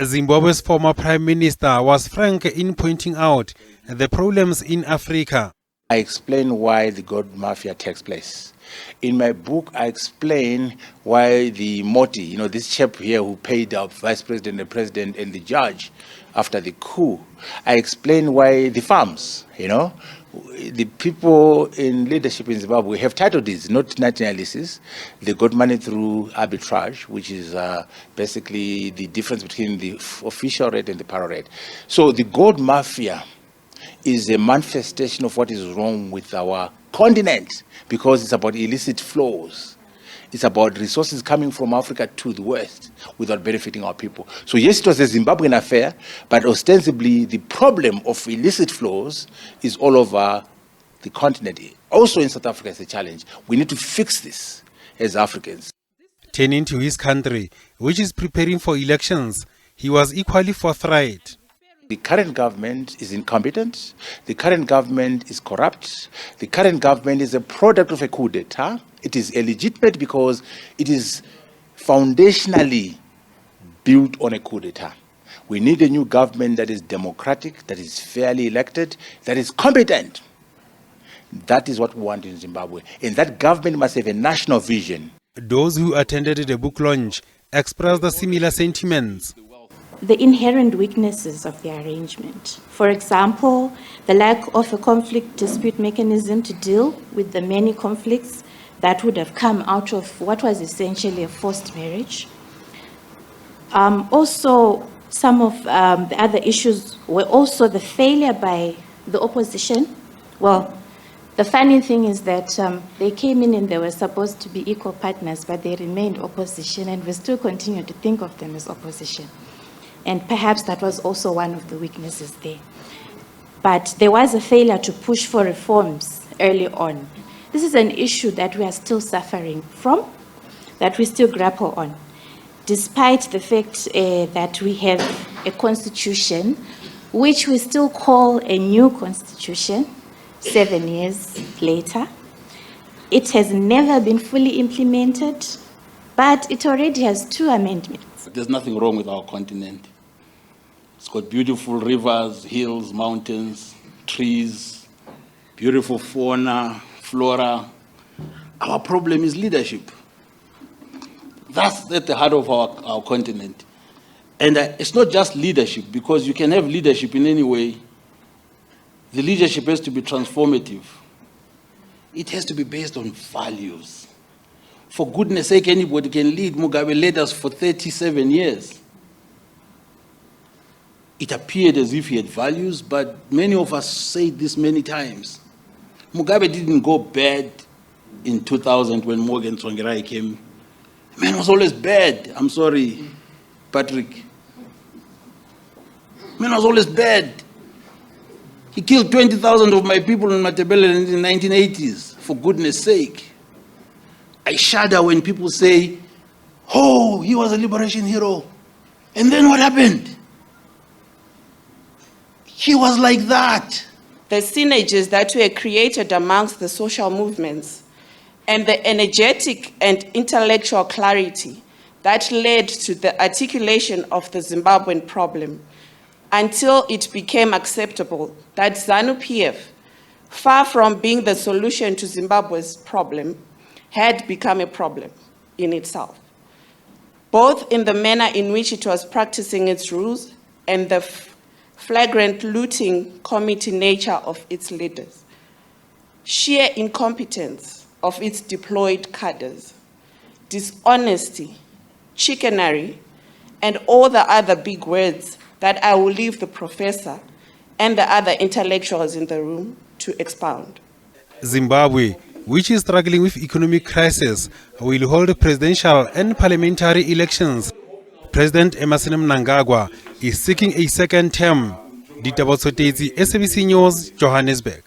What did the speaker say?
Zimbabwe's former Prime Minister was frank in pointing out the problems in Africa. I explain why the gold mafia takes place. In my book, I explain why the Moti, this chap here who paid our vice president, the president, and the judge after the coup. I explain why the farms, the people in leadership in Zimbabwe have title deeds, not nationalities. They got money through arbitrage, which is basically the difference between the official rate and the paro rate. So the gold mafia is a manifestation of what is wrong with our continent, because it's about illicit flows. It's about resources coming from Africa to the West without benefiting our people. So yes, it was a Zimbabwean affair, but ostensibly the problem of illicit flows is all over the continent. Also in South Africa, it's a challenge. We need to fix this as Africans. Turning to his country, which is preparing for elections, he was equally forthright. The current government is incompetent. The current government is corrupt. The current government is a product of a coup d'etat. It is illegitimate because it is foundationally built on a coup d'etat. We need a new government that is democratic, that is fairly elected, that is competent. That is what we want in Zimbabwe. And that government must have a national vision. Those who attended the book launch expressed the similar sentiments. The inherent weaknesses of the arrangement. For example, the lack of a conflict dispute mechanism to deal with the many conflicts that would have come out of what was essentially a forced marriage. Also, some of the other issues were also the failure by the opposition. Well, the funny thing is that they came in and they were supposed to be equal partners, but they remained opposition, and we still continue to think of them as opposition. And perhaps that was also one of the weaknesses there. But there was a failure to push for reforms early on. This is an issue that we are still suffering from, that we still grapple on, despite the fact that we have a constitution, which we still call a new constitution 7 years later. It has never been fully implemented, but it already has 2 amendments. There's nothing wrong with our continent. It's got beautiful rivers, hills, mountains, trees, beautiful fauna, flora. Our problem is leadership. That's at the heart of our continent. And it's not just leadership, because you can have leadership in any way. The leadership has to be transformative. It has to be based on values. For goodness sake, anybody can lead. Mugabe led us for 37 years. It appeared as if he had values, but many of us said this many times. Mugabe didn't go bad in 2000 when Morgan Tsvangirai came. The man was always bad. I'm sorry, Patrick. The man was always bad. He killed 20,000 of my people in Matabele in the 1980s, for goodness sake. I shudder when people say, oh, he was a liberation hero. And then what happened? He was like that. The synergies that were created amongst the social movements and the energetic and intellectual clarity that led to the articulation of the Zimbabwean problem until it became acceptable that ZANU-PF, far from being the solution to Zimbabwe's problem, had become a problem in itself, both in the manner in which it was practicing its rules and the flagrant looting committee nature of its leaders, sheer incompetence of its deployed cadres, dishonesty, chicanery, and all the other big words that I will leave the professor and the other intellectuals in the room to expound. Zimbabwe, which is struggling with economic crisis, will hold presidential and parliamentary elections. President Emmerson Mnangagwa is seeking a second term. Ditaba Tsotetsi, SABC News, Johannesburg.